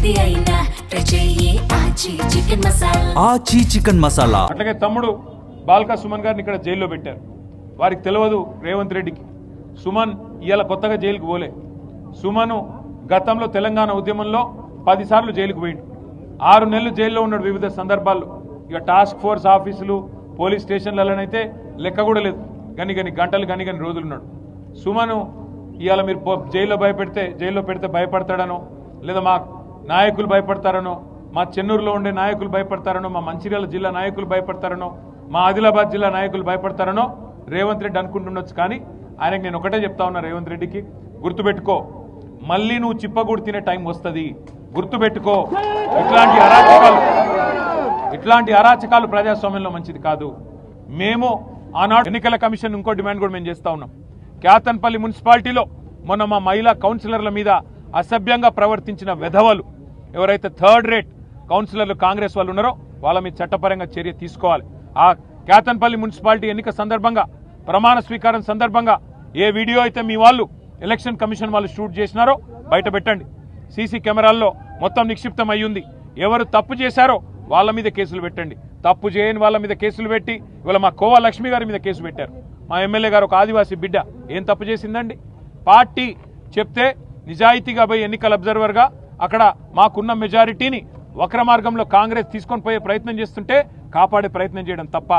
ఏది అయినా ట్రై చెయ్యి ఆచి చికెన్ మసాలా. ఆచి చికెన్ మసాలా. అట్లాగే తమ్ముడు బాల్కా సుమన్ గారిని ఇక్కడ జైల్లో పెట్టారు. వారికి తెలియదు రేవంత్ రెడ్డికి సుమన్ ఇవాళ కొత్తగా జైలుకు పోలే. సుమను గతంలో తెలంగాణ ఉద్యమంలో 10 సార్లు జైలుకు పోయిండు. 6 నెలలు జైల్లో ఉన్నాడు వివిధ సందర్భాల్లో. ఇక టాస్క్ ఫోర్స్ ఆఫీసులు పోలీస్ స్టేషన్లలోనైతే లెక్క కూడా లేదు. గని గంటలు గని రోజులున్నాడు. సుమను ఇవాళ మీరు జైల్లో పెడితే భయపడతాడనో, లేదా మా నాయకులు భయపడతారనో, మా చెన్నూరులో ఉండే నాయకులు భయపడతారనో, మా మంచిర్యాల జిల్లా నాయకులు భయపడతారనో, మా ఆదిలాబాద్ జిల్లా నాయకులు భయపడతారనో రేవంత్ రెడ్డి అనుకుంటుండొచ్చు. కానీ ఆయనకు నేను ఒకటే చెప్తా ఉన్నా, రేవంత్ రెడ్డికి గుర్తుపెట్టుకో, మళ్ళీ నువ్వు చిప్పగూడు తినే టైం వస్తుంది. గుర్తుపెట్టుకో, ఇట్లాంటి అరాచకాలు ప్రజాస్వామ్యంలో మంచిది కాదు. మేము ఆనాడు ఎన్నికల కమిషన్ ఇంకో డిమాండ్ కూడా మేము చేస్తా ఉన్నాం. క్యాతన్పల్లి మున్సిపాలిటీలో మొన్న మా మహిళా కౌన్సిలర్ల మీద అసభ్యంగా ప్రవర్తించిన వెధవలు ఎవరైతే 3rd రేట్ కౌన్సిలర్లు కాంగ్రెస్ వాళ్ళు ఉన్నారో వాళ్ళ మీద చట్టపరంగా చర్య తీసుకోవాలి. ఆ క్యాతన్పల్లి మున్సిపాలిటీ ఎన్నిక సందర్భంగా, ప్రమాణ స్వీకారం సందర్భంగా ఏ వీడియో అయితే మీ వాళ్ళు ఎలక్షన్ కమిషన్ వాళ్ళు షూట్ చేసినారో బయట పెట్టండి. సీసీ కెమెరాల్లో మొత్తం నిక్షిప్తం అయ్యింది. ఎవరు తప్పు చేశారో వాళ్ళ మీద కేసులు పెట్టండి. తప్పు చేయని వాళ్ళ మీద కేసులు పెట్టి ఇవాళ మా కోవా లక్ష్మి గారి మీద కేసు పెట్టారు. మా ఎమ్మెల్యే గారు ఒక ఆదివాసీ బిడ్డ ఏం తప్పు చేసిందండి? పార్టీ చెప్తే నిజాయితీగా పోయి ఎన్నికల అబ్జర్వర్గా అక్కడ మాకున్న మెజారిటీని వక్ర మార్గంలో కాంగ్రెస్ తీసుకొని పోయే ప్రయత్నం చేస్తుంటే కాపాడే ప్రయత్నం చేయడం తప్ప,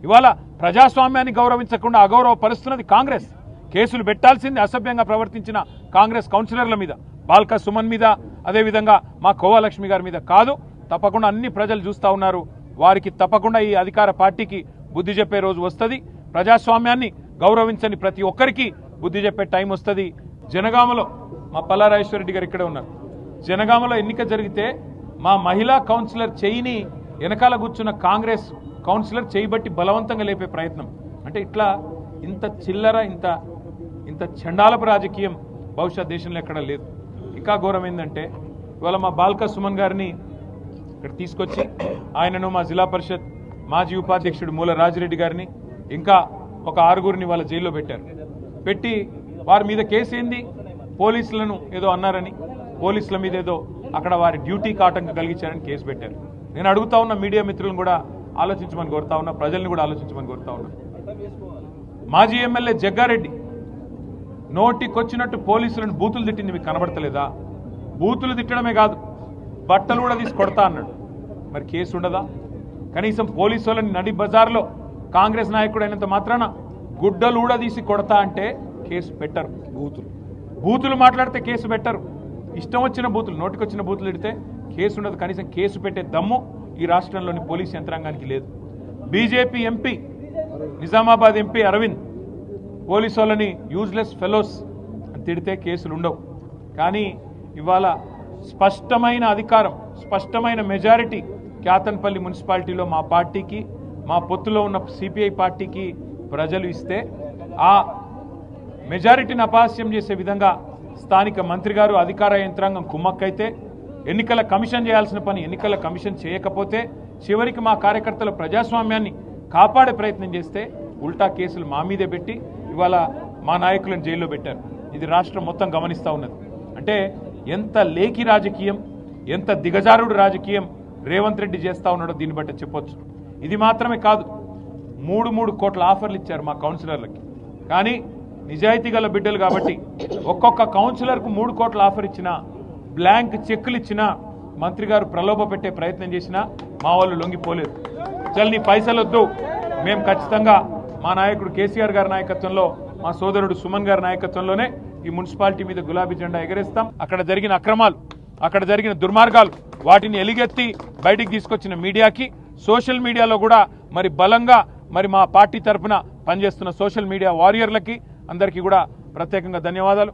ఇవాళ ప్రజాస్వామ్యాన్ని గౌరవించకుండా అగౌరవపరుస్తున్నది కాంగ్రెస్. కేసులు పెట్టాల్సింది అసభ్యంగా ప్రవర్తించిన కాంగ్రెస్ కౌన్సిలర్ల మీద, బాల్కా సుమన్ మీద, అదేవిధంగా మా కోవా లక్ష్మి గారి మీద కాదు. తప్పకుండా అన్ని ప్రజలు చూస్తూ ఉన్నారు. వారికి తప్పకుండా ఈ అధికార పార్టీకి బుద్ధి చెప్పే రోజు వస్తుంది. ప్రజాస్వామ్యాన్ని గౌరవించని ప్రతి ఒక్కరికి బుద్ధి చెప్పే టైం వస్తుంది. జనగామలో మా పల్లారాజేశ్వరరెడ్డి గారు ఇక్కడే ఉన్నారు. జనగామలో ఎన్నిక జరిగితే మా మహిళా కౌన్సిలర్ చేయిని వెనకాల కూర్చున్న కాంగ్రెస్ కౌన్సిలర్ చేయబట్టి బలవంతంగా లేపే ప్రయత్నం. అంటే ఇట్లా ఇంత చిల్లర, ఇంత చండాలపు రాజకీయం బహుశా దేశంలో ఎక్కడ లేదు. ఇంకా ఘోరం ఏంటంటే ఇవాళ మా బాల్కా సుమన్ గారిని ఇక్కడ తీసుకొచ్చి ఆయనను మా జిల్లా పరిషత్ మాజీ ఉపాధ్యక్షుడు మూల రాజిరెడ్డి గారిని ఇంకా ఒక 6గురిని వాళ్ళ జైల్లో పెట్టారు. పెట్టి వారి మీద కేసు ఏంది? పోలీసులను ఏదో అన్నారని, పోలీసుల మీద ఏదో అక్కడ వారి డ్యూటీకి ఆటంకం కలిగించారని కేసు పెట్టారు. నేను అడుగుతా ఉన్న మీడియా మిత్రులను కూడా ఆలోచించమని కోరుతా ఉన్నా, ప్రజల్ని కూడా ఆలోచించమని కోరుతా ఉన్నా. మాజీ ఎమ్మెల్యే జగ్గారెడ్డి నోటికొచ్చినట్టు పోలీసులను బూతులు తిట్టింది మీకు కనబడతలేదా? బూతులు తిట్టడమే కాదు, బట్టలు కూడా తీసి కొడతా అన్నాడు. మరి కేసు ఉండదా? కనీసం పోలీసు వాళ్ళని నడి బజార్లో కాంగ్రెస్ నాయకుడు అయినంత మాత్రాన గుడ్డలు కూడా తీసి కొడతా అంటే కేసు పెట్టరు. బూతులు మాట్లాడితే కేసు పెట్టరు. ఇష్టం వచ్చిన బూతులు, నోటికొచ్చిన బూతులు తిడితే కేసు ఉండదు. కనీసం కేసు పెట్టే దమ్ము ఈ రాష్ట్రంలోని పోలీస్ యంత్రాంగానికి లేదు. BJP MP, Nizamabad MP Aravind police వాళ్ళని యూజ్లెస్ ఫెలోస్ అని తిడితే కేసులు ఉండవు. కానీ ఇవాళ స్పష్టమైన అధికారం, స్పష్టమైన మెజారిటీ క్యాతన్పల్లి మున్సిపాలిటీలో మా పార్టీకి, మా పొత్తులో ఉన్న సిపిఐ పార్టీకి ప్రజలు ఇస్తే ఆ మెజారిటీని అపహాస్యం చేసే విధంగా స్థానిక మంత్రి గారు, అధికార యంత్రాంగం కుమ్మక్కైతే, ఎన్నికల కమిషన్ చేయాల్సిన పని ఎన్నికల కమిషన్ చేయకపోతే, చివరికి మా కార్యకర్తల ప్రజాస్వామ్యాన్ని కాపాడే ప్రయత్నం చేస్తే ఉల్టా కేసులు మా మీదే పెట్టి ఇవాళ మా నాయకులను జైల్లో పెట్టారు. ఇది రాష్ట్రం మొత్తం గమనిస్తూ ఉన్నది. అంటే ఎంత లేఖి రాజకీయం, ఎంత దిగజారుడు రాజకీయం రేవంత్ రెడ్డి చేస్తూ ఉన్నాడో దీన్ని బట్టి చెప్పొచ్చు. ఇది మాత్రమే కాదు, 3 కోట్ల ఆఫర్లు ఇచ్చారు మా కౌన్సిలర్లకి. కానీ నిజాయితీ గల బిడ్డలు కాబట్టి ఒక్కొక్క కౌన్సిలర్కు 3 కోట్ల ఆఫర్ ఇచ్చినా, బ్లాంక్ చెక్కులు ఇచ్చినా, మంత్రి గారు ప్రలోభ పెట్టే ప్రయత్నం చేసినా మా వాళ్ళు లొంగిపోలేదు. చల్ నీ పైసలు వద్దు, మేము ఖచ్చితంగా మా నాయకుడు కేసీఆర్ గారి నాయకత్వంలో, మా సోదరుడు సుమన్ గారి నాయకత్వంలోనే ఈ మున్సిపాలిటీ మీద గులాబీ జెండా ఎగరేస్తాం. అక్కడ జరిగిన అక్రమాలు, అక్కడ జరిగిన దుర్మార్గాలు, వాటిని ఎలిగెత్తి బయటికి తీసుకొచ్చిన మీడియాకి, సోషల్ మీడియాలో కూడా మరి బలంగా మరి మా పార్టీ తరఫున పనిచేస్తున్న సోషల్ మీడియా వారియర్లకి అందరికీ కూడా ప్రత్యేకంగా ధన్యవాదాలు.